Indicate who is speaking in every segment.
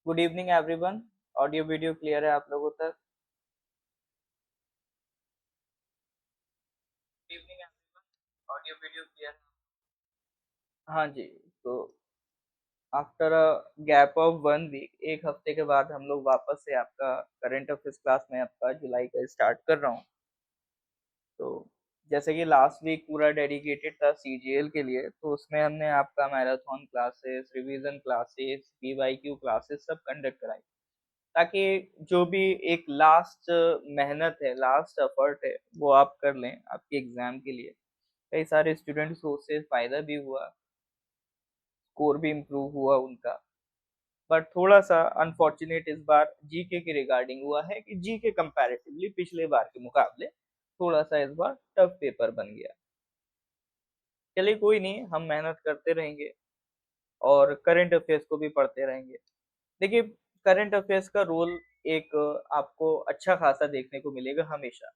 Speaker 1: Good evening everyone. Audio video clear है आप लोगों तक? Good evening everyone, audio video clear है? हाँ जी। तो after a gap of 1 week, एक हफ्ते के बाद हम लोग वापस से आपका करंट अफेयर्स क्लास में आपका जुलाई का स्टार्ट कर रहा हूँ। तो जैसे कि लास्ट वीक पूरा डेडिकेटेड था सीजीएल के लिए, तो उसमें हमने आपका marathon classes, revision classes, PYQ classes सब कंडक्ट कराई, ताकि जो भी एक लास्ट मेहनत है, लास्ट एफर्ट है, वो आप कर लें आपके एग्जाम के लिए। कई सारे स्टूडेंट्स को उससे फायदा भी हुआ, स्कोर भी इम्प्रूव हुआ उनका। बट थोड़ा सा अनफॉर्चुनेट इस बार जीके के रिगार्डिंग हुआ है कि जीके कंपैरेटिवली पिछले बार के मुकाबले थोड़ा सा इस बार टफ पेपर बन गया। चलिए कोई नहीं, हम मेहनत करते रहेंगे और करंट अफेयर्स को भी पढ़ते रहेंगे। देखिए, करंट अफेयर्स का रोल एक आपको अच्छा खासा देखने को मिलेगा हमेशा।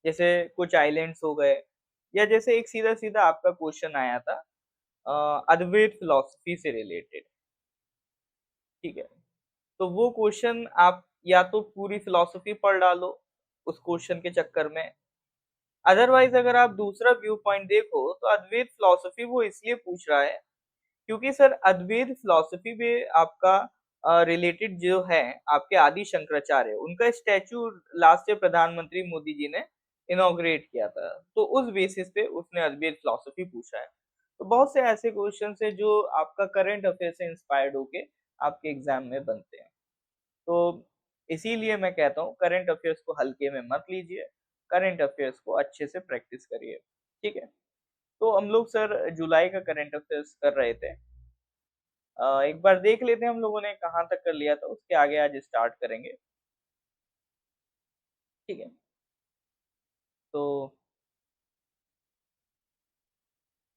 Speaker 1: जैसे कुछ आइलैंड्स हो गए, या जैसे एक सीधा सीधा आपका क्वेश्चन आया था अद्वैत फिलॉसफी से रिलेटेड। ठीक है, तो वो क्वेश्चन आप या तो पूरी फिलॉसफी पढ़ डालो उस क्वेश्चन के चक्कर में। अदरवाइज अगर आप दूसरा व्यू पॉइंट देखो तो अद्वैत फिलॉसफी वो इसलिए पूछ रहा है क्योंकि सर अद्वैत फिलॉसफी में आपका रिलेटेड जो है, आपके आदि शंकराचार्य, उनका स्टैचू लास्ट ईयर प्रधानमंत्री मोदी जी ने इनॉग्रेट किया था। तो उस बेसिस पे उसने अद्वैत फिलॉसफी पूछा है। तो बहुत से ऐसे क्वेश्चन है जो आपका करंट अफेयर से इंस्पायर्ड होके आपके एग्जाम में बनते हैं। तो इसीलिए मैं कहता हूँ करंट अफेयर्स को हल्के में मत लीजिए, करंट अफेयर्स को अच्छे से प्रैक्टिस करिए। ठीक है, तो हम लोग सर जुलाई का करंट अफेयर्स कर रहे थे। एक बार देख लेते हैं हम लोगों ने कहाँ तक कर लिया था, उसके आगे आज स्टार्ट करेंगे। ठीक है, तो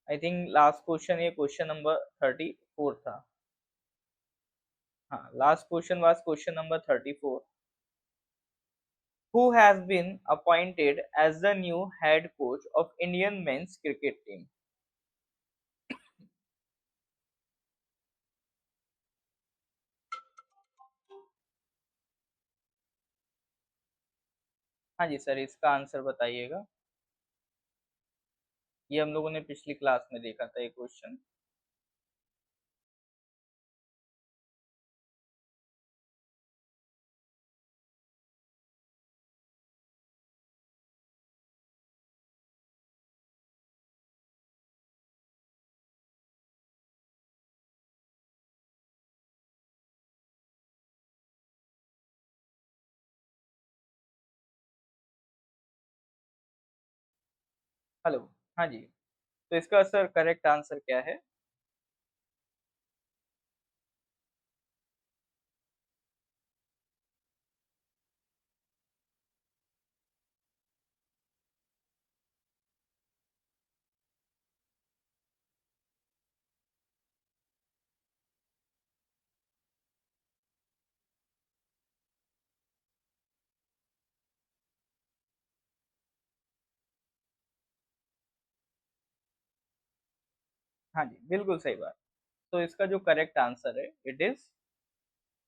Speaker 1: आई थिंक लास्ट क्वेश्चन ये क्वेश्चन नंबर 34 था। हाँ, last question was question number 34। Who has been appointed as the new head coach of Indian men's cricket team? हाँ जी सर, इसका आंसर बताइएगा। ये हम लोगों ने पिछली क्लास में देखा था ये क्वेश्चन। हेलो। हाँ जी, तो इसका सर करेक्ट आंसर क्या है? हाँ जी, बिल्कुल सही बात। तो इसका जो करेक्ट आंसर है इट इज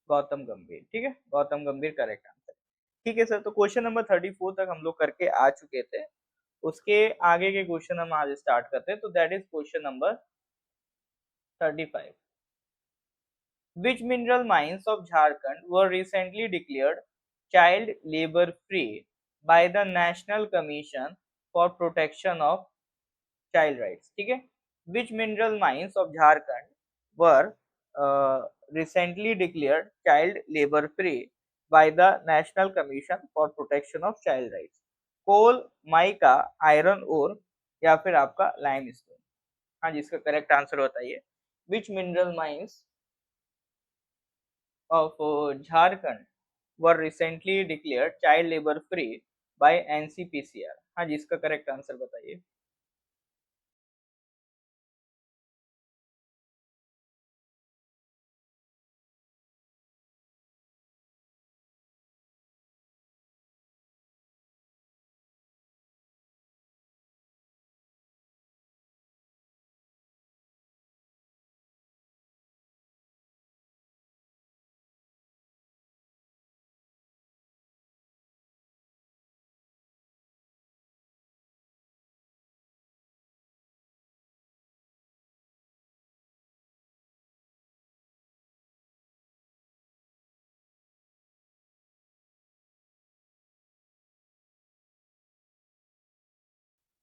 Speaker 1: गौतम गंभीर। ठीक है, गौतम गंभीर करेक्ट आंसर। ठीक है सर, तो क्वेश्चन नंबर 34 तक हम लोग करके आ चुके थे। उसके आगे के क्वेश्चन हम आज स्टार्ट करते हैं, तो that is question number 35। Which mineral mines of Jharkhand were recently declared child labor free by the National Commission for Protection of Child Rights? ठीक है, which mineral mines of Jharkhand were recently declared child labor free by the National Commission for Protection of Child Rights? Coal, mica, iron ore, या फिर आपका limestone? हाँ जी, इसका correct answer बताइए। विच mineral mines of Jharkhand were recently declared child labor free by NCPCR? हाँ जी, इसका correct answer बताइए।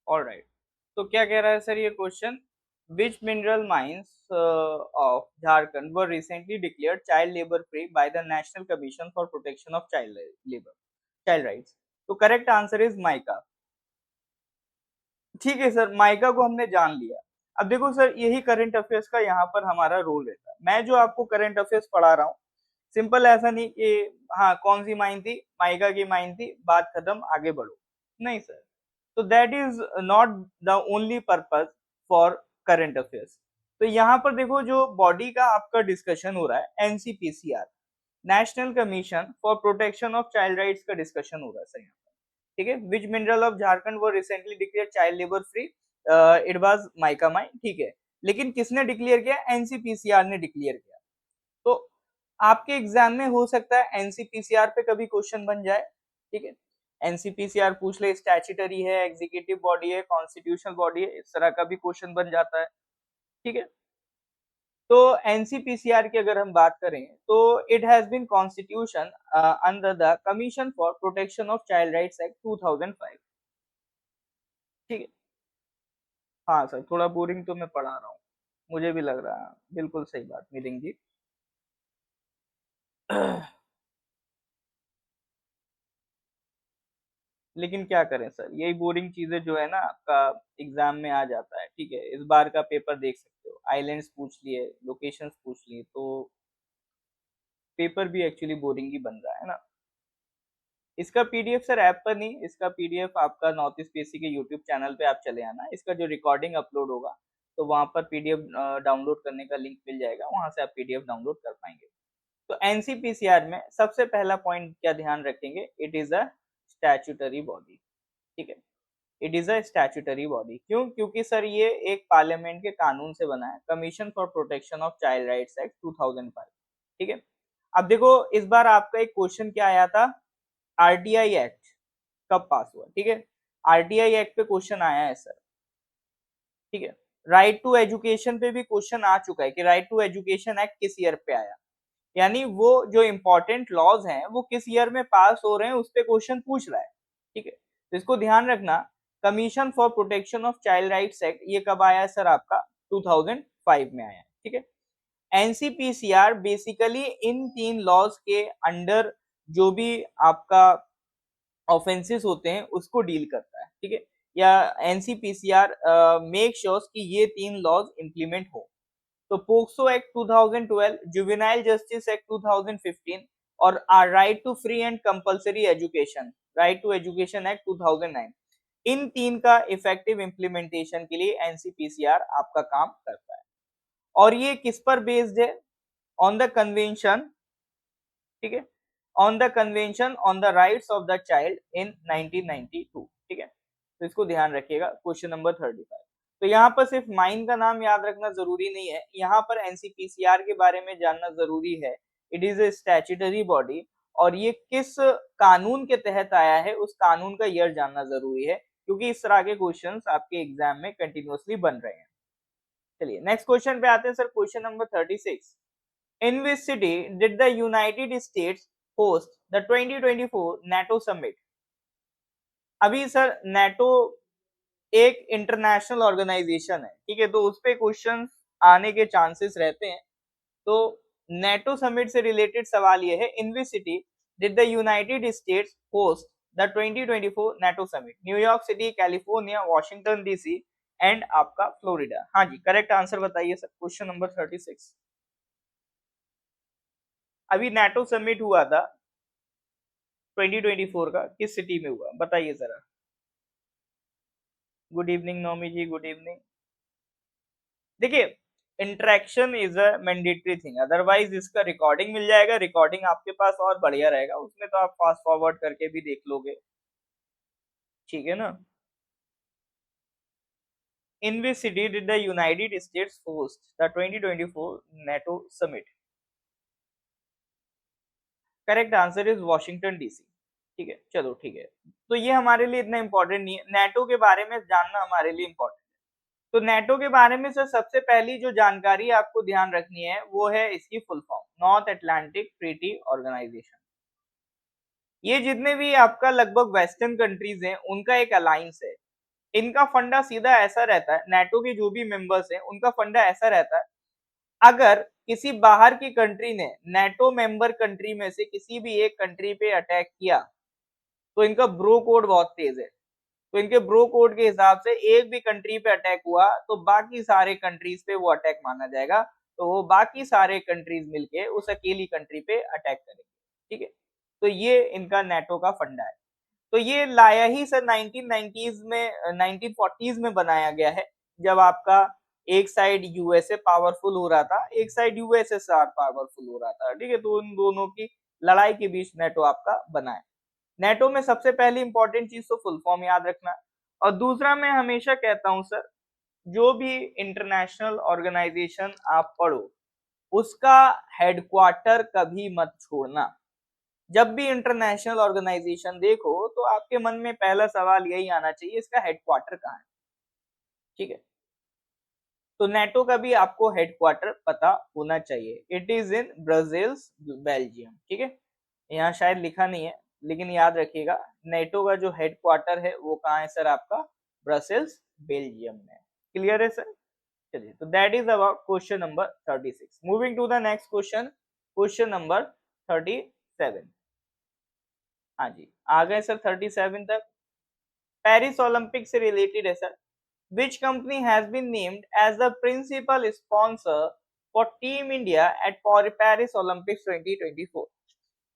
Speaker 1: Alright, तो क्या कह रहा है सर ये question, which mineral mines of Jharkhand were recently declared child labour free by the national commission for protection of child labour, child rights. तो करेक्ट आंसर इज माइका। ठीक है सर, माइका को हमने जान लिया। अब देखो सर, यही करंट अफेयर्स का यहाँ पर हमारा रोल रहता है। मैं जो आपको करंट अफेयर्स पढ़ा रहा हूँ, सिंपल ऐसा नहीं कि हाँ कौन सी माइन थी, माइका की माइन थी, बात खत्म, आगे बढ़ो, नहीं सर। तो that is not the only purpose for current affairs. तो यहाँ पर देखो, जो बॉडी का आपका डिस्कशन हो रहा है, NCPCR, national commission for protection of child rights का डिस्कशन हो रहा है सर यहाँ पर। ठीक है, विच मिनरल ऑफ झारखंड वो recently declare child labour free, it was mica mine. ठीक है, लेकिन किसने डिक्लेयर किया, एनसीपीसीआर ने डिक्लेयर किया। तो आपके एग्जाम में हो सकता है एनसीपीसीआर पे कभी क्वेश्चन बन जाए। ठीक है, एनसीपीसीआर पूछ ले, स्टैट्यूटरी है, एग्जीक्यूटिव बॉडी है, कॉन्स्टिट्यूशनल बॉडी है, इस तरह का भी क्वेश्चन बन जाता है। ठीक है, तो एनसीपीसीआर की अगर हम बात करें तो it has been constitution under the commission for protection of child rights act 2005। ठीक है, हाँ सर, थोड़ा बोरिंग तो मैं पढ़ा रहा हूँ, मुझे भी लग रहा है, बिल्कुल सही बात मिलिंग जी। लेकिन क्या करें सर, यही बोरिंग चीजें जो है ना आपका एग्जाम में आ जाता है। ठीक है, इस बार का पेपर देख सकते हो, आइलैंड्स पूछ लिए, लोकेशंस पूछ लिए, तो पेपर भी एक्चुअली बोरिंग ही बन रहा है ना। इसका पीडीएफ सर ऐप पर नहीं, इसका पीडीएफ आपका नॉर्थ ईस्ट पीएससी के यूट्यूब चैनल पे आप चले आना, इसका जो रिकॉर्डिंग अपलोड होगा तो वहां पर पीडीएफ डाउनलोड करने का लिंक मिल जाएगा, वहां से आप पीडीएफ डाउनलोड कर पाएंगे। तो एनसीपीसीआर में सबसे पहला पॉइंट क्या ध्यान रखेंगे, it is a statutory body. ठीक है, it is a statutory body, क्यों, क्योंकि सर ये एक पार्लियामेंट के कानून से बना है, commission for protection of child rights act 2005। ठीक है, अब देखो इस बार आपका एक क्वेश्चन क्या आया था, आरटीआई एक्ट कब पास हुआ। ठीक है, आरटीआई एक्ट पे क्वेश्चन आया है सर। ठीक है, राइट टू एजुकेशन पे भी क्वेश्चन आ चुका है कि राइट टू एजुकेशन एक्ट किस ईयर पे आया, यानी वो जो इंपॉर्टेंट लॉज हैं वो किस ईयर में पास हो रहे हैं उस पे क्वेश्चन पूछ रहा है। ठीक है, तो इसको ध्यान रखना, commission for protection of child rights act ये कब आया है सर, आपका 2005 में आया है। ठीक है, एनसीपीसीआर बेसिकली इन तीन लॉज के अंडर जो भी आपका ऑफेंसेस होते हैं उसको डील करता है। ठीक है, या एनसीपीसीआर मेक श्योर्स कि ये तीन लॉज इंप्लीमेंट हो। तो POCSO act 2012, juvenile justice act 2015 और right to free and compulsory education, right to education act 2009, इन तीन का इफेक्टिव इंप्लीमेंटेशन के लिए एनसीपीसीआर आपका काम करता है। और ये किस पर बेस्ड है, ऑन द कन्वेंशन, ठीक है, on the convention on the rights of the child in 1992। ठीक है, तो इसको ध्यान रखिएगा, क्वेश्चन नंबर 35। तो यहाँ पर सिर्फ माइन का नाम याद रखना जरूरी नहीं है, यहाँ पर एनसीपीसीआर के बारे में जानना जरूरी है। It is A statutory body, और ये किस कानून के तहत आया है उस कानून का ईयर जानना जरूरी है, क्योंकि इस तरह के क्वेश्चंस आपके एग्जाम में कंटिन्यूअसली बन रहे हैं। चलिए नेक्स्ट क्वेश्चन पे आते हैं sir, question number 36। In which city did the United States host the 2024 NATO summit? अभी सर नेटो एक इंटरनेशनल ऑर्गेनाइजेशन है, ठीक है, तो उस पे क्वेश्चन आने के चांसेस रहते हैं। तो नेटो समिट से रिलेटेड सवाल ये है, in which city did the United States host the 2024 NATO summit, New York city, California, Washington DC and आपका फ्लोरिडा। हाँ जी, करेक्ट आंसर बताइए सर, क्वेश्चन नंबर 36। अभी नेटो समिट हुआ था 2024 का, किस सिटी में हुआ बताइए जरा। गुड इवनिंग नौमी जी, गुड इवनिंग। देखिए, interaction is a mandatory thing, otherwise इसका रिकॉर्डिंग मिल जाएगा, रिकॉर्डिंग आपके पास और बढ़िया रहेगा, उसमें तो आप फास्ट फॉरवर्ड करके भी देख लोगे। ठीक है ना, in which city did the United States host the 2024 NATO summit, correct answer is Washington DC. ठीक है, चलो ठीक है, तो ये हमारे लिए इतना इंपॉर्टेंट नहीं है, नेटो के बारे में जानना हमारे लिए इंपॉर्टेंट। तो नेटो के बारे में सर सबसे पहली जो जानकारी आपको ध्यान रखनी है वो है इसकी full form, North Atlantic Treaty Organisation. ये जितने भी आपका लगभग वेस्टर्न कंट्रीज हैं उनका एक अलायंस है, इनका फंडा सीधा ऐसा रहता है, नाटो के जो भी मेंबर्स हैं उनका फंडा ऐसा रहता है, अगर किसी बाहर की कंट्री ने नाटो मेंबर कंट्री में से किसी भी एक कंट्री पे अटैक किया, तो इनका ब्रो कोड बहुत तेज है। तो इनके ब्रो कोड के हिसाब से एक भी कंट्री पे अटैक हुआ तो बाकी सारे कंट्रीज पे वो अटैक माना जाएगा, तो वो बाकी सारे कंट्रीज मिलके उस अकेली कंट्री पे अटैक करेंगे। ठीक है, तो ये इनका नाटो का फंडा है। तो ये लाया ही सर 1990s में 1940s में बनाया गया है, जब आपका एक साइड यूएसए पावरफुल हो रहा था, एक साइड यूएसएसआर पावरफुल हो रहा था। ठीक है, तो उन दोनों की लड़ाई के बीच नेटो आपका बना है। नेटो में सबसे पहली इंपॉर्टेंट चीज तो फुल फॉर्म याद रखना, और दूसरा मैं हमेशा कहता हूं सर, जो भी इंटरनेशनल ऑर्गेनाइजेशन आप पढ़ो उसका हेडक्वार्टर कभी मत छोड़ना। जब भी इंटरनेशनल ऑर्गेनाइजेशन देखो तो आपके मन में पहला सवाल यही आना चाहिए, इसका हेडक्वार्टर कहाँ है। ठीक है, तो नेटो का भी आपको हेडक्वार्टर पता होना चाहिए। It is in Brussels Belgium. ठीक है, यहाँ शायद लिखा नहीं है लेकिन याद रखिएगा, नेटो का जो हेडक्वार्टर है वो कहाँ है सर, आपका ब्रसेल्स बेल्जियम में। क्लियर है सर? चलिए, तो that is about question number 36। Moving to the next question, question number 37। हाँ जी, आ गए सर 37 तक। पेरिस ओलंपिक से रिलेटेड है sir. Which company has been named as the principal sponsor for Team India at Paris Olympics 2024?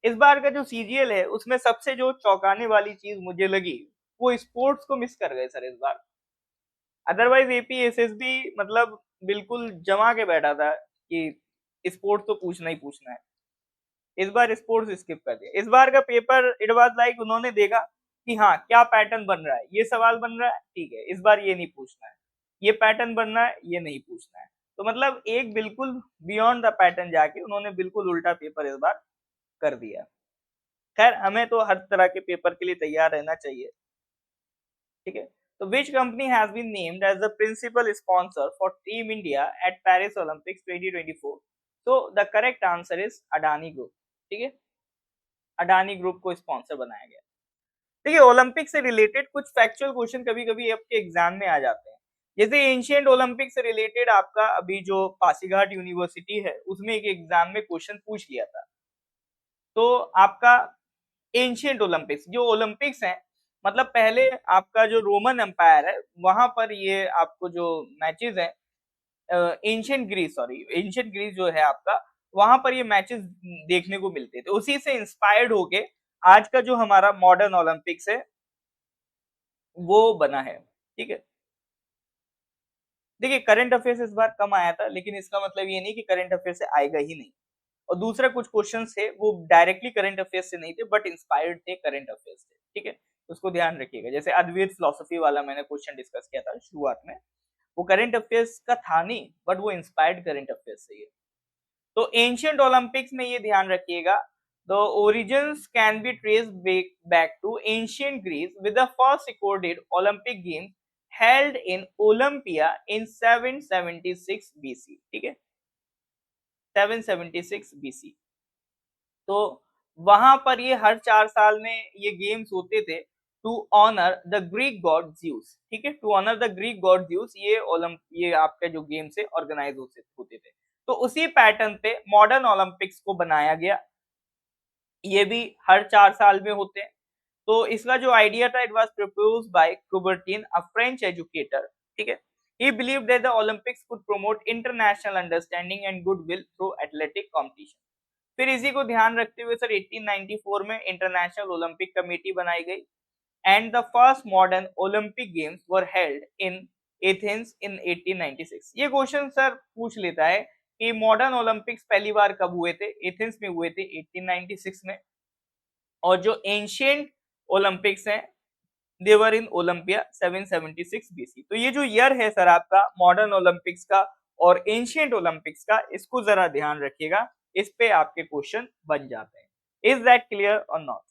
Speaker 1: इस बार का जो सीजीएल है उसमें सबसे जो चौंकाने वाली चीज मुझे लगी, वो स्पोर्ट्स को मिस कर गए सर इस बार। अदरवाइज एपीएसएसबी मतलब बिल्कुल जमा के बैठा था कि स्पोर्ट्स तो पूछना ही पूछना है। इस बार स्पोर्ट्स स्किप कर दिया। इस बार का पेपर इट वाज लाइक उन्होंने देखा कि हाँ क्या पैटर्न बन रहा है, ये सवाल बन रहा है, ठीक है इस बार ये नहीं पूछना है, ये पैटर्न बनना है, ये नहीं पूछना है। तो मतलब एक बिल्कुल बियॉन्ड द पैटर्न जाके उन्होंने बिल्कुल उल्टा पेपर इस बार कर दिया। खैर हमें तो हर तरह के पेपर के लिए तैयार रहना चाहिए। ठीक है, तो which company has been named as the principal sponsor for team India at Paris Olympics 2024? तो the correct answer is Adani group. ठीक है, अडानी ग्रुप को स्पॉन्सर बनाया गया। देखिए, ओलंपिक से रिलेटेड कुछ फैक्चुअल क्वेश्चन कभी कभी आपके एग्जाम में आ जाते हैं। जैसे एंशियंट ओलंपिक से रिलेटेड आपका अभी जो पासीघाट यूनिवर्सिटी है उसमें एक एग्जाम में क्वेश्चन पूछ लिया था। तो आपका एंशियंट ओलंपिक्स जो ओलंपिक्स हैं, मतलब पहले आपका जो रोमन एम्पायर है वहां पर ये आपको जो मैचेस हैं, ancient Greece, sorry ancient Greece जो है आपका, वहां पर ये मैचेस देखने को मिलते थे। उसी से इंस्पायर्ड होके आज का जो हमारा मॉडर्न ओलंपिक्स है वो बना है। ठीक है, देखिए करंट अफेयर्स इस बार कम आया था लेकिन इसका मतलब ये नहीं कि करंट अफेयर से आएगा ही नहीं। और दूसरा कुछ क्वेश्चन थे वो डायरेक्टली करंट अफेयर्स से नहीं थे बट इंस्पायर्ड थे करंट अफेयर्स से। ठीक है, उसको ध्यान रखिएगा। जैसे अद्वैत फिलोसफी वाला मैंने क्वेश्चन डिस्कस किया था शुरुआत में, वो करंट अफेयर्स का था नहीं बट वो इंस्पायर्ड करंट अफेयर्स से है। तो एंशियंट ओलंपिक्स में ये ध्यान रखिएगा, the origins can be traced back to ancient Greece with the first recorded Olympic games held in Olympia in 776 BC. ठीक है, 776 बीसी। तो वहां पर ये हर 4 साल में ये गेम्स होते थे to honour the Greek god Zeus. ठीक है, to honour the Greek god Zeus ये आपके जो गेम्स है ऑर्गेनाइज होते थे। तो उसी पैटर्न पे मॉडर्न ओलंपिक्स को बनाया गया, ये भी हर 4 साल में होते हैं। तो इसका जो आइडिया था, it was proposed by Coubertin, a French educator. ठीक है, he believed that the olympics could promote international understanding and goodwill through athletic competition। फिर इसी को ध्यान रखते हुए सर 1894 में इंटरनेशनल ओलंपिक कमेटी बनाई गई and the first modern Olympic games were held in Athens in 1896। ये क्वेश्चन सर पूछ लेता है कि मॉडर्न ओलंपिक्स पहली बार कब हुए थे, एथेंस में हुए थे 1896 में। और जो एंशियंट ओलंपिक्स हैं देवर इन ओलंपिया 776 बीसी। तो ये जो ईयर है सर आपका मॉडर्न ओलंपिक्स का और एंशियंट ओलंपिक्स का, इसको जरा ध्यान रखिएगा, इस पे आपके क्वेश्चन बन जाते हैं। इज दैट क्लियर और नॉट?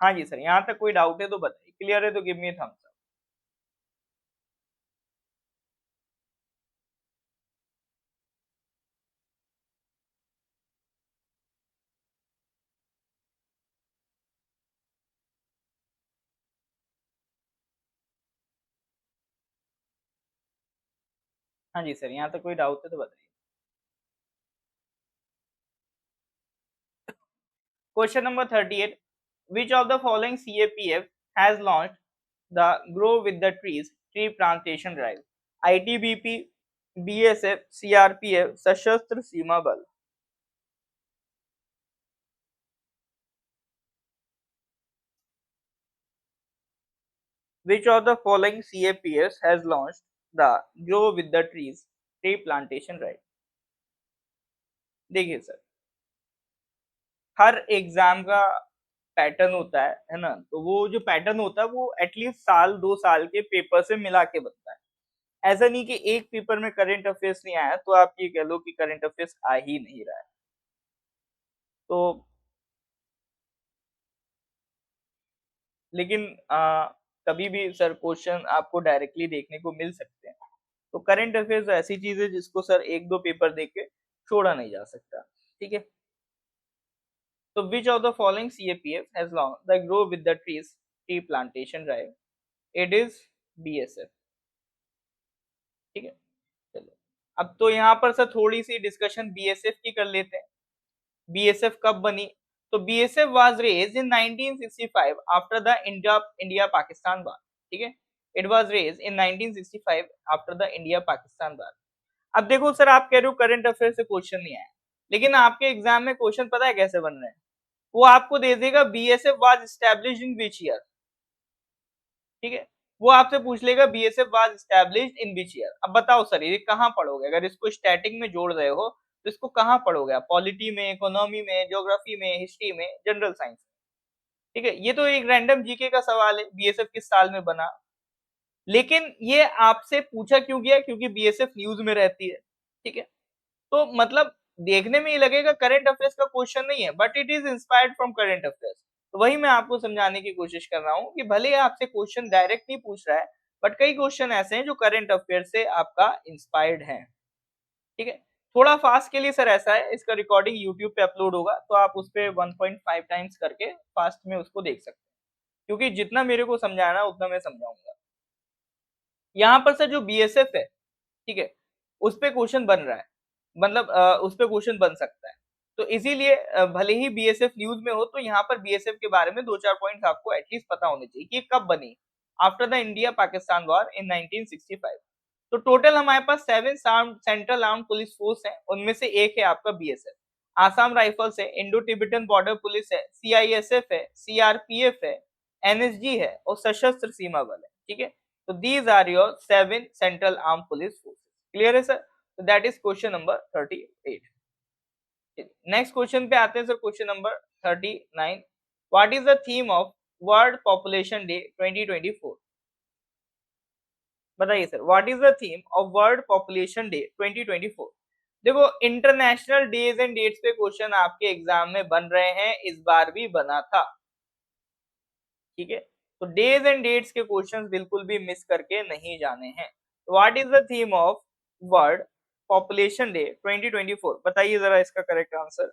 Speaker 1: हाँ जी सर, यहाँ तक कोई डाउट है तो बताइए, क्लियर है तो गिव मी थम्स अप। हाँ जी सर, यहाँ तक कोई डाउट है तो बताइए। Question number 38, which of the following CAPF has launched the Grow with the Trees tree plantation drive? ITBP, BSF, CRPF, सशस्त्र सीमा बल। Which of the following CAPFs has launched the Grow with the Trees tree plantation drive? देखिए sir, हर exam का pattern होता है ना, तो वो जो पैटर्न होता है वो एटलीस्ट साल 2 साल के पेपर से मिला के बनता है। ऐसा नहीं कि एक पेपर में करंट अफेयर्स नहीं आया तो आप ये कह लो कि करंट अफेयर्स आ ही नहीं रहा है। तो लेकिन कभी भी सर क्वेश्चन आपको डायरेक्टली देखने को मिल सकते हैं। तो करंट अफेयर्स ऐसी चीज है जिसको सर एक दो पेपर देख के छोड़ा नहीं जा सकता। ठीक है, तो which of the following CAPF has launch the grow with the trees tree plantation drive? It is BSF. ठीक है, चलो अब तो यहाँ पर सर थोड़ी सी डिस्कशन बीएसएफ की कर लेते हैं। बीएसएफ कब बनी? तो BSF was raised in 1965 after the India Pakistan war. ठीक है, it was raised in 1965 after the India Pakistan war. अब देखो सर, आप कह रहे हो करंट अफेयर से क्वेश्चन नहीं आया, लेकिन आपके एग्जाम में क्वेश्चन पता है कैसे बन रहे हैं? वो आपको दे देगा BSF was established in which year. ठीक है, वो आपसे पूछ लेगा BSF was established in which year. अब बताओ सर ये कहाँ पढ़ोगे? अगर इसको स्टैटिक में जोड़ रहे हो तो इसको कहाँ पढ़ोगे आप? पॉलिटी में, इकोनॉमी में, ज्योग्राफी में, हिस्ट्री में, जनरल साइंस में? ठीक है, ये तो एक रैंडम जीके का सवाल है, बीएसएफ किस साल में बना। लेकिन ये आपसे पूछा क्यों गया? क्योंकि बीएसएफ न्यूज में रहती है। ठीक है, तो मतलब देखने में ये लगेगा करंट अफेयर्स का क्वेश्चन नहीं है, but it is inspired from current affairs. तो वही मैं आपको समझाने की कोशिश कर रहा हूँ कि भले ही आपसे क्वेश्चन डायरेक्ट नहीं पूछ रहा है, बट कई क्वेश्चन ऐसे हैं जो करंट अफेयर से आपका इंस्पायर्ड है। ठीक है, थोड़ा फास्ट के लिए सर ऐसा है, इसका रिकॉर्डिंग यूट्यूब पे अपलोड होगा तो आप उस पर 1.5 टाइम्स करके फास्ट में उसको देख सकते हैं, क्योंकि जितना मेरे को समझाना उतना मैं समझाऊंगा। यहाँ पर सर जो बीएसएफ है, ठीक है, उस पे क्वेश्चन बन रहा है, मतलब उस पे क्वेश्चन बन सकता है। तो इसीलिए भले ही बीएसएफ न्यूज में हो तो यहाँ पर बीएसएफ के बारे में 2-4 पॉइंट्स आपको एटलीस्ट पता होने चाहिए कि कब बनी। After the India Pakistan war in 1965। तो टोटल हमारे पास 7 सेंट्रल आर्म पुलिस फोर्स है, उनमें से एक है आपका बीएसएफ। आसाम राइफल्स है, इंडो टिबेटन बॉर्डर पुलिस है, सीआईएसएफ है, सीआरपीएफ है, एनएसजी है और सशस्त्र सीमा बल है। ठीक है, तो these are your 7 central arm police force. Clear है sir? So that is question number 38. Next question पे आते हैं sir, question number 39। What is the theme of world population day 2024? बताइए sir, what is the theme of world population day 2024? देखो, international days and dates पे question आपके exam में बन रहे हैं, इस बार भी बना था। ठीक है, तो डेज एंड डेट्स के क्वेश्चंस बिल्कुल भी मिस करके नहीं जाने हैं। What is the theme of world population day 2024? बताइए जरा इसका करेक्ट आंसर।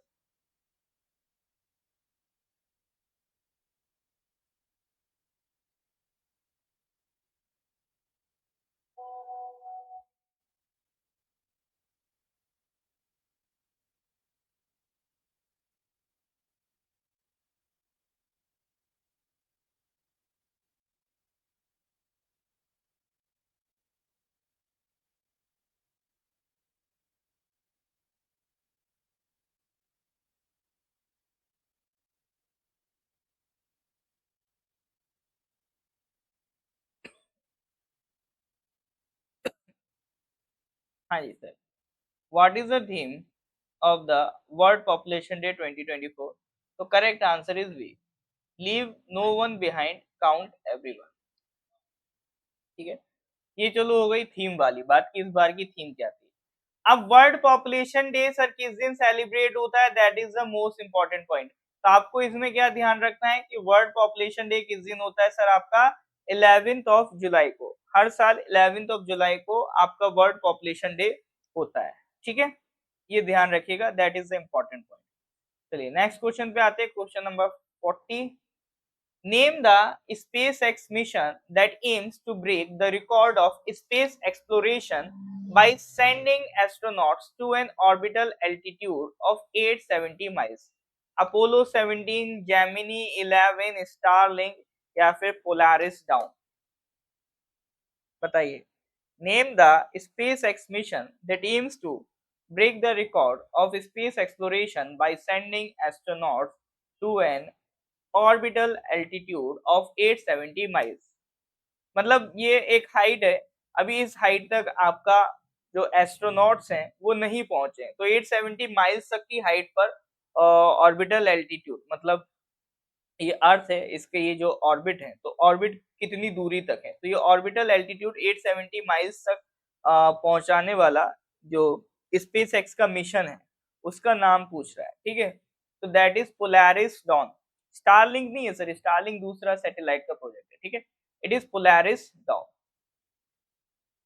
Speaker 1: हाँ जी sir, what is the theme of the world population day 2024? तो correct answer is B, leave no one behind, count everyone. ठीक है, ये चलो हो गई थीम वाली बात कि इस बार की थीम क्या थी। अब वर्ल्ड पॉपुलेशन डे सर किस दिन सेलिब्रेट होता है, that is the most important point. तो आपको इसमें क्या ध्यान रखना है कि वर्ल्ड पॉपुलेशन डे किस दिन होता है सर? आपका 11th ऑफ जुलाई को। हर साल 11th ऑफ जुलाई को आपका वर्ल्ड पॉपुलेशन डे होता है। ठीक है, ये ध्यान रखिएगा, that is the important point. चलिए नेक्स्ट क्वेश्चन पे आते हैं, question number 40। Name the SpaceX mission that aims to break the record of space exploration by sending astronauts to an orbital altitude of 870 miles? Apollo 17, Gemini 11, Starlink या फिर Polaris Dawn? बताइए. Name the SpaceX mission that aims to break the record of space exploration by sending astronauts to an orbital altitude of 870 miles. मतलब ये एक height है, अभी इस height तक आपका जो एस्ट्रोनॉट्स हैं वो नहीं पहुंचे, तो 870 माइल्स तक की हाइट पर ऑर्बिटल एल्टीट्यूड मतलब ये अर्थ है, इसके ये जो ऑर्बिट है, तो ऑर्बिट कितनी दूरी तक है, तो ये ऑर्बिटल एल्टीट्यूड 870 माइल्स तक पहुंचाने वाला जो स्पेस एक्स का मिशन है उसका नाम पूछ रहा है. ठीक है, तो that is Polaris Dawn. Starlink नहीं है सर, स्टारलिंक दूसरा सैटेलाइट का प्रोजेक्ट है. ठीक है, इट इज पोलारिस डॉन.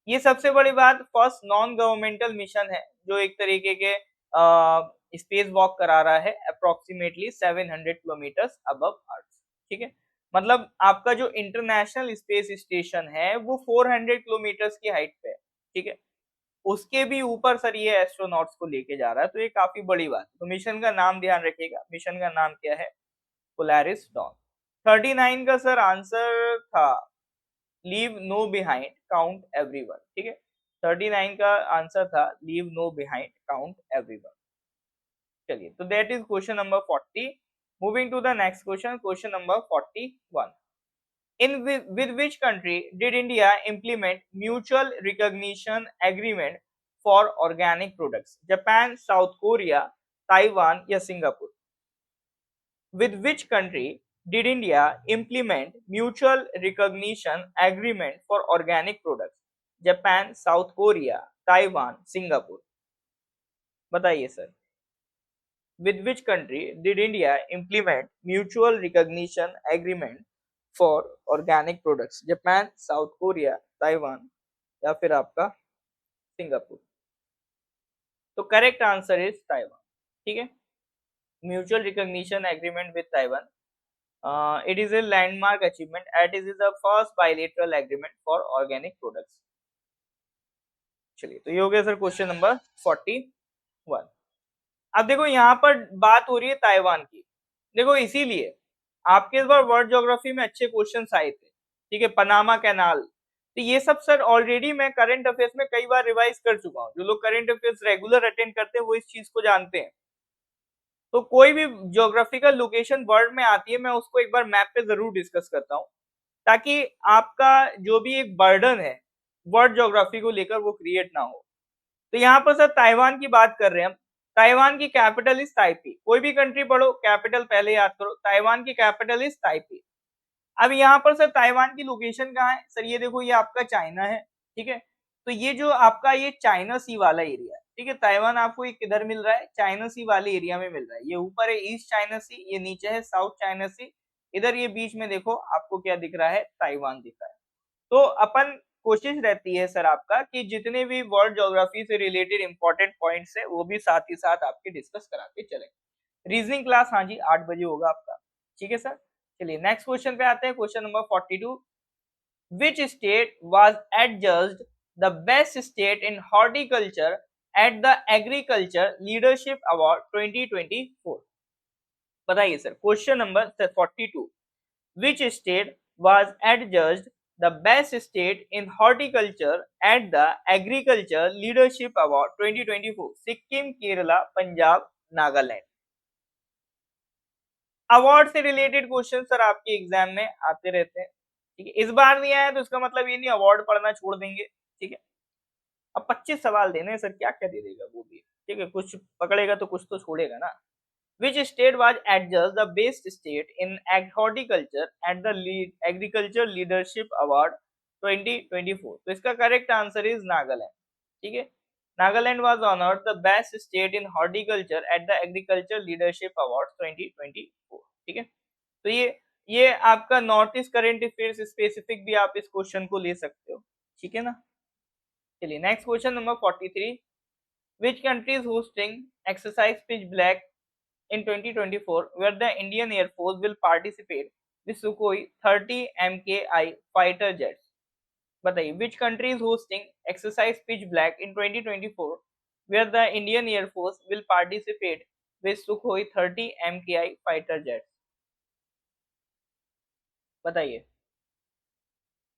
Speaker 1: ये सबसे बड़ी बात, फर्स्ट नॉन गवर्नमेंटल मिशन है जो एक तरीके के स्पेस वॉक करा रहा है अप्रोक्सीमेटली 700 किलोमीटर अबव अर्थ. ठीक है, मतलब आपका जो इंटरनेशनल स्पेस स्टेशन है वो 400 किलोमीटर की हाइट पे है. ठीक है, उसके भी ऊपर सर ये एस्ट्रोनॉट्स को लेके जा रहा है, तो ये काफी बड़ी बात. तो मिशन का नाम ध्यान रखिएगा, मिशन का नाम क्या है? Polaris Dawn. 39 का सर आंसर था leave no behind count everyone. ठीक है, 39 का आंसर था leave no behind count everyone. चलिए, तो that is question number 40. Moving to the next question, question number 41. In with which country did India implement mutual recognition agreement for organic products? Japan, South Korea, Taiwan या Singapore? With which country did India implement mutual recognition agreement for organic products? Japan, South Korea, Taiwan, Singapore? बताइए sir. With which country did India implement mutual recognition agreement for organic products? Japan, south Korea, Taiwan या फिर आपका Singapore? तो correct answer is Taiwan. ठीक है, mutual recognition agreement with Taiwan. It is a landmark achievement at is the first bilateral agreement for organic products. चलिए, तो ये हो गया सर क्वेश्चन नंबर 41. अब देखो यहाँ पर बात हो रही है ताइवान की. देखो इसीलिए आपके इस बार वर्ल्ड ज्योग्राफी में अच्छे क्वेश्चंस आए थे. ठीक है, पनामा कैनाल, तो ये सब सर ऑलरेडी मैं करंट अफेयर्स में कई बार रिवाइज कर चुका हूँ. जो लोग करंट अफेयर्स रेगुलर अटेंड करते हैं वो इस चीज को जानते हैं. तो कोई भी ज्योग्राफिकल लोकेशन वर्ल्ड में आती है मैं उसको एक बार मैप पे जरूर डिस्कस करता हूँ, ताकि आपका जो भी एक बर्डन है वर्ल्ड ज्योग्राफी को लेकर वो क्रिएट ना हो. तो यहाँ पर सर ताइवान की बात कर रहे हैं हम. ताइवान की कैपिटल इज ताइपी. कोई भी कंट्री पढ़ो कैपिटल पहले याद करो. ताइवान की कैपिटल इज ताइपी. अब यहाँ पर सर ताइवान की लोकेशन कहाँ है? सर ये देखो, ये आपका चाइना है. ठीक है, तो ये जो आपका ये चाइना सी वाला एरिया है. ठीक है, ताइवान आपको ये किधर मिल रहा है? चाइना सी वाले एरिया में मिल रहा है. ये ऊपर है ईस्ट चाइना सी, ये नीचे है साउथ चाइना सी, इधर ये बीच में देखो आपको क्या दिख रहा है? ताइवान दिख रहा है. तो अपन कोशिश रहती है सर आपका कि जितने भी वर्ल्ड ज्योग्राफी से रिलेटेड इंपॉर्टेंट पॉइंट्स है वो भी साथ ही साथ आपके डिस्कस कराते चले. रीजनिंग क्लास हाँ जी 8 बजे होगा आपका. ठीक है सर, चलिए नेक्स्ट क्वेश्चन पे आते हैं. Question number 42. Which state was adjudged the best state in horticulture at the agriculture leadership award 2024? बताइए sir. Question number 42. Which state was adjudged the best state in horticulture at the agriculture leadership award 2024? Sikkim, Kerala, Punjab, Nagaland. Award से related question sir आपके exam में आते रहते हैं. ठीक है, इस बार नहीं आया तो इसका मतलब ये नहीं अवार्ड पढ़ना छोड़ देंगे. ठीक है, अब 25 सवाल देने सर, क्या क्या दे देगा वो भी. ठीक है, कुछ पकड़ेगा तो कुछ तो छोड़ेगा ना. Which state was adjudged the best state in horticulture at the Agriculture Leadership Award 2024? तो इसका करेक्ट आंसर इज नागालैंड. ठीक है, Nagaland was honored the best state in horticulture at the Agriculture Leadership Awards 2024. ठीक है, तो ये आपका north east current affairs specific भी आप इस क्वेश्चन को ले सकते हो. ठीक है ना. चलिए next question number 43. Which country is hosting exercise pitch black in 2024 where the Indian Air Force will participate with Sukhoi 30 MKI fighter jets? बताइए, which country is hosting exercise Pitch Black in 2024 where the Indian air force will participate with Sukhoi 30 MKI fighter jet. बताइए,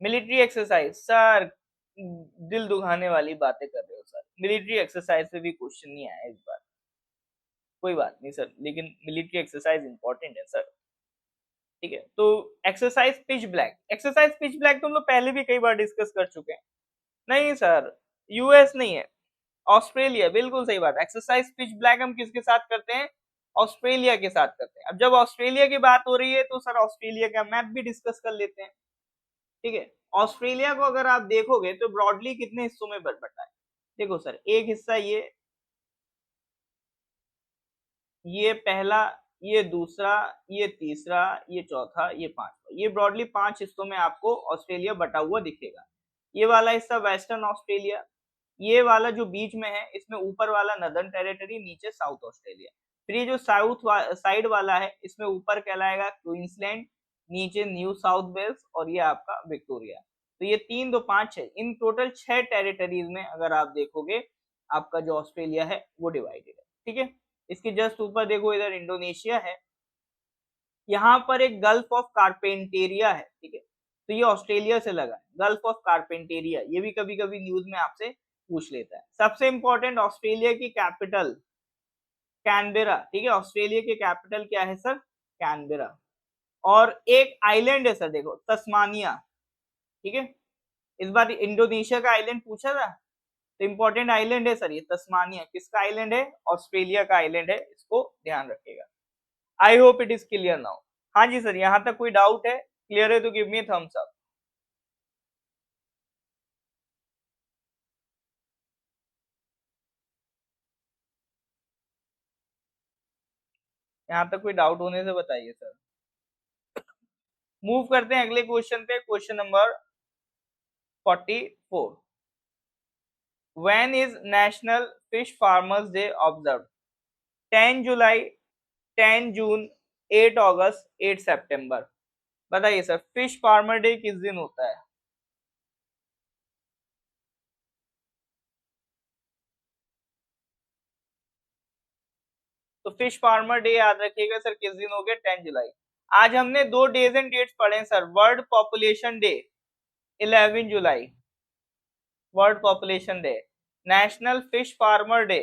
Speaker 1: military exercise sir, दिल दुखाने वाली बातें कर रहे हो sir, military exercise से भी क्वेश्चन नहीं आया इस बार। कोई बात नहीं सर, लेकिन मिलिट्री एक्सरसाइज इंपॉर्टेंट है सर। ठीक है, तो exercise Pitch black, exercise Pitch black तो हम लोग पहले भी कई बार डिस्कस कर चुके हैं। नहीं सर, यूएस नहीं है, ऑस्ट्रेलिया, बिल्कुल सही बात। एक्सरसाइज पिच ब्लैक हम किसके साथ करते हैं? ऑस्ट्रेलिया के साथ करते हैं। अब जब ऑस्ट्रेलिया की बात हो रही है तो सर ऑस्ट्रेलिया का मैप भी डिस्कस कर लेते हैं। ठीक है, ऑस्ट्रेलिया को अगर आप देखोगे तो ब्रॉडली कितने हिस्सों में बटा है? देखो सर, एक हिस्सा ये पहला, ये दूसरा, ये तीसरा, ये चौथा, ये पांचवा, ये ब्रॉडली 5 हिस्सों में आपको ऑस्ट्रेलिया बटा हुआ दिखेगा। ये वाला हिस्सा वेस्टर्न ऑस्ट्रेलिया, ये वाला जो बीच में है इसमें ऊपर वाला नदर्न टेरिटरी, नीचे साउथ ऑस्ट्रेलिया। फिर ये जो साइड वाला है इसमें ऊपर कहलाएगा क्वींसलैंड, नीचे न्यू साउथ वेल्स और ये आपका विक्टोरिया। तो ये 3 2 5 6, इन टोटल 6 टेरिटरीज में अगर आप देखोगे आपका जो ऑस्ट्रेलिया है वो डिवाइडेड है। ठीक है, इसके जस्ट ऊपर देखो, इधर इंडोनेशिया है, यहाँ पर एक गल्फ ऑफ कारपेंटेरिया है। ठीक है, तो ये ऑस्ट्रेलिया से लगा है, गल्फ ऑफ कारपेंटेरिया, ये भी कभी कभी न्यूज में आपसे पूछ लेता है। सबसे इंपॉर्टेंट, ऑस्ट्रेलिया की कैपिटल कैनबेरा। ठीक है, ऑस्ट्रेलिया की कैपिटल क्या है सर? कैनबेरा। और एक आइलैंड है सर, देखो तस्मानिया। ठीक है, इस बार इंडोनेशिया का आइलैंड पूछा था, तो इंपॉर्टेंट आइलैंड है सर ये तस्मानिया। किसका आइलैंड है? ऑस्ट्रेलिया का आइलैंड है, इसको ध्यान रखिएगा। I hope it is clear now. हाँ जी सर, यहाँ तक कोई डाउट है? क्लियर है तो गिव मी थम्स अप। यहाँ तक कोई डाउट होने से बताइए सर। मूव करते हैं अगले क्वेश्चन पे, question number 44। When is national fish farmers day observe? 10 जुलाई, 10 जून, 8 अगस्त, 8 सितंबर। बताइए सर, फिश फार्मर डे किस दिन होता है? तो फिश फार्मर डे याद रखिएगा सर, किस दिन हो गया? 10 जुलाई। आज हमने दो डेज एंड डेट्स पढ़े हैं सर। वर्ल्ड पॉपुलेशन डे 11 जुलाई, world population day. National fish farmer day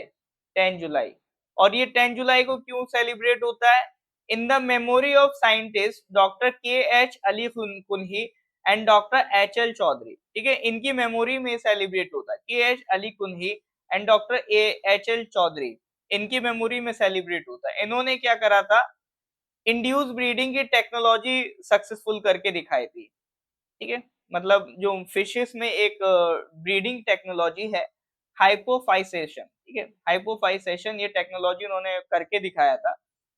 Speaker 1: 10 जुलाई। और ये 10 जुलाई को क्यों सेलिब्रेट होता है? In the memory of scientist doctor K H Ali Kunhi and doctor H L Chaudhary. ठीक है, इनकी मेमोरी में सेलिब्रेट होता है, K H Ali Kunhi and doctor H L Chaudhary, इनकी मेमोरी में सेलिब्रेट होता है। इन्होंने क्या करा था? इंड्यूस ब्रीडिंग की टेक्नोलॉजी सक्सेसफुल करके दिखाई थी। ठीक है, मतलब जो फिशेस में एक ब्रीडिंग टेक्नोलॉजी है, हाइपोफाइसेशन। ठीक है, हाइपोफाइसेशन, ये टेक्नोलॉजी उन्होंने करके दिखाया था।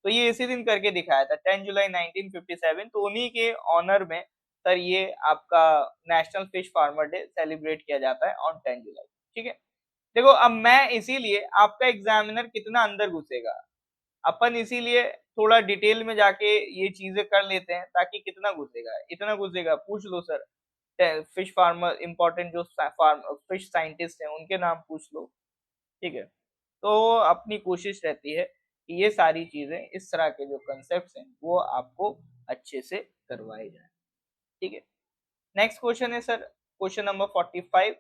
Speaker 1: तो ये इसी दिन करके दिखाया था, 10 जुलाई 1957। तो उन्हीं के ऑनर में सर ये आपका national fish farmer day celebrate किया जाता है ऑन 10 जुलाई। ठीक है, देखो अब मैं इसीलिए आपका एग्जामिनर कितना अंदर घुसेगा, अपन इसीलिए थोड़ा डिटेल में जाके ये चीजें कर लेते हैं, ताकि कितना घुसेगा, इतना घुसेगा, पूछ लो सर। फिश फार्मर इंपॉर्टेंट जो फार्म फिश साइंटिस्ट हैं उनके नाम पूछ लो। ठीक है, तो अपनी कोशिश रहती है कि ये सारी चीजें, इस तरह के जो कंसेप्ट हैं वो आपको अच्छे से करवाए जाए। ठीक है, नेक्स्ट क्वेश्चन है sir, question number 45।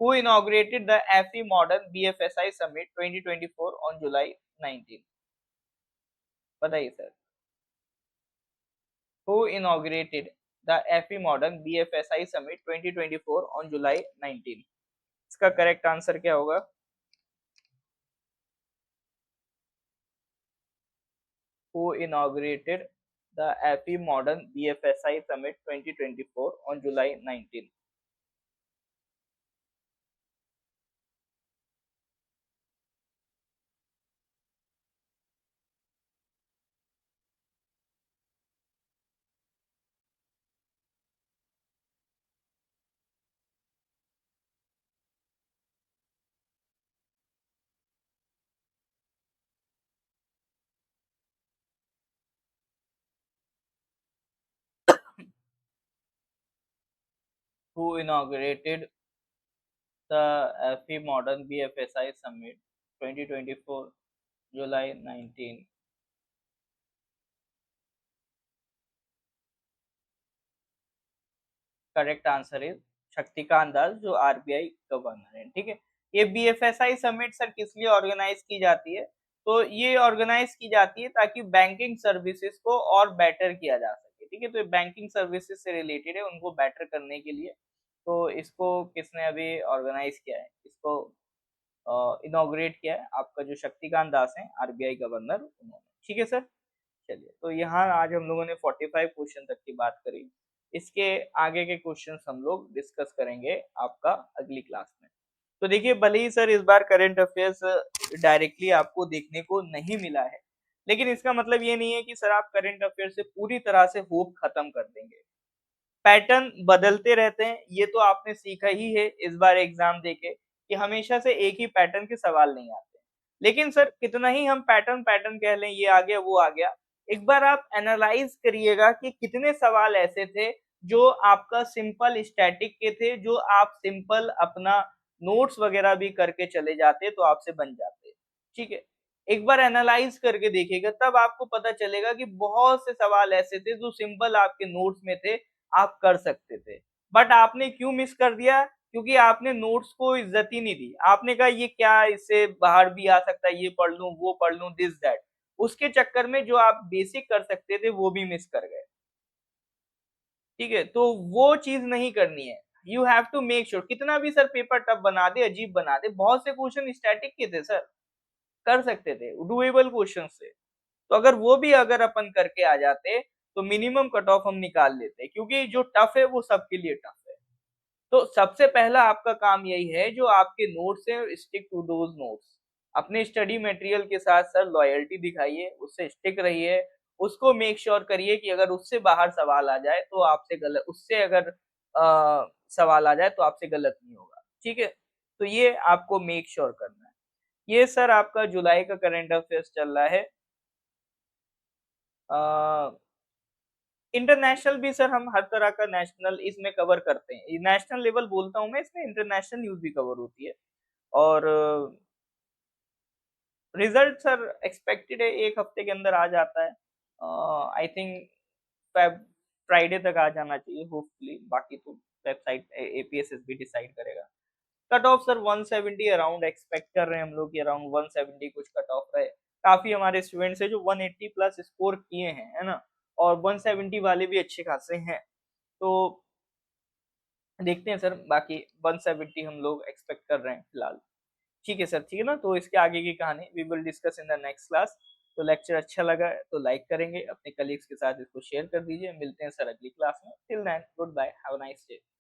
Speaker 1: Who inaugurated the FE modern BFSI summit 2024 on July 19? बताइए sir, who inaugurated the FE Modern BFSI Summit 2024 on July 19? इसका करेक्ट आंसर क्या होगा? Who inaugurated the FE Modern BFSI Summit 2024 on July 19? who inaugurated the FE Modern BFSI Summit 2024 July 19? Correct answer is Shaktikanta Das, जो RBI governor है। ठीक है, ये BFSI summit sir किस लिए ऑर्गेनाइज की जाती है? तो ये ऑर्गेनाइज की जाती है ताकि बैंकिंग सर्विसेज को और बेटर किया जा सके। ठीक है, तो बैंकिंग सर्विसेज से रिलेटेड है, उनको बेटर करने के लिए। तो इसको किसने अभी ऑर्गेनाइज किया है, इसको इनॉग्रेट किया है आपका जो शक्तिकांत दास है, आरबीआई गवर्नर, उन्होंने। ठीक है सर, चलिए, तो यहाँ आज हम लोगों ने 45 क्वेश्चन तक की बात करी। इसके आगे के क्वेश्चंस हम लोग डिस्कस करेंगे आपका अगली क्लास में। तो देखिए, भले ही सर इस बार करंट अफेयर्स डायरेक्टली आपको देखने को नहीं मिला है, लेकिन इसका मतलब ये नहीं है कि सर आप करंट अफेयर से पूरी तरह से होप खत्म कर देंगे। पैटर्न बदलते रहते हैं, ये तो आपने सीखा ही है इस बार एग्जाम देके, कि हमेशा से एक ही पैटर्न के सवाल नहीं आते। लेकिन सर कितना ही हम पैटर्न पैटर्न कह लें, ये आ गया वो आ गया, एक बार आप एनालाइज करिएगा कि कितने सवाल ऐसे थे जो आपका सिंपल स्टैटिक के थे, जो आप सिंपल अपना नोट्स वगैरह भी करके चले जाते तो आपसे बन जाते। ठीक है, एक बार एनालाइज करके देखिएगा, तब आपको पता चलेगा कि बहुत से सवाल ऐसे थे जो सिंपल आपके नोट्स में थे, आप कर सकते थे। बट आपने क्यों मिस कर दिया? क्योंकि आपने नोट्स को इज्जत ही नहीं दी। आपने कहा ये क्या, इससे बाहर भी आ सकता है, ये पढ़ लूं, वो पढ़ लूं, दिस दैट। उसके चक्कर में जो आप बेसिक कर सकते थे वो भी मिस कर गए। ठीक है, तो वो चीज नहीं करनी है। You have to make sure, कितना भी सर पेपर टफ बना दे, अजीब बना दे, बहुत से क्वेश्चन स्टैटिक के थे सर, कर सकते थे, डुएबल क्वेश्चन थे। तो अगर वो भी अगर अपन करके आ जाते तो मिनिमम कट ऑफ हम निकाल लेते, क्योंकि जो टफ है वो सबके लिए टफ है। तो सबसे पहला आपका काम यही है, जो आपके नोट्स हैं स्टिक टू दोज नोट्स। अपने स्टडी मटेरियल के साथ सर लॉयल्टी दिखाइए, उससे स्टिक रहिए, उसको मेक श्योर करिए कि अगर उससे बाहर सवाल आ जाए तो आपसे गलत, उससे अगर सवाल आ जाए तो आपसे गलत नहीं होगा। ठीक है, तो ये आपको मेक श्योर करना है। ये सर आपका जुलाई का करंट अफेयर्स चल रहा है। इंटरनेशनल भी सर हम हर तरह का नेशनल इसमें कवर करते हैं। नेशनल लेवल बोलता हूँ मैं, इसमें इंटरनेशनल न्यूज भी कवर होती है। और रिजल्ट सर एक्सपेक्टेड है एक हफ्ते के अंदर आ जाता है। आई थिंक फ्राइडे तक आ जाना चाहिए होपफुली। बाकी तो वेबसाइट एपीएसएस भी डिसाइड करेगा। Cut off sir 170 around expect कर रहे हैं हम लोग कि अराउंड 170 कुछ कट ऑफ रहे। काफी हमारे स्टूडेंट्स है जो 180 प्लस स्कोर किए हैं, है ना, और 170 वाले भी अच्छे खासे हैं। तो देखते हैं सर, बाकी 170 हम लोग एक्सपेक्ट कर रहे हैं फिलहाल। ठीक है सर, ठीक है ना, तो इसके आगे की कहानी we will discuss in the next class. तो लेक्चर अच्छा लगा तो लाइक करेंगे, अपने कलीग्स के साथ इसको शेयर कर दीजिए। मिलते हैं सर अगली क्लास में। Till then goodbye, have a nice day.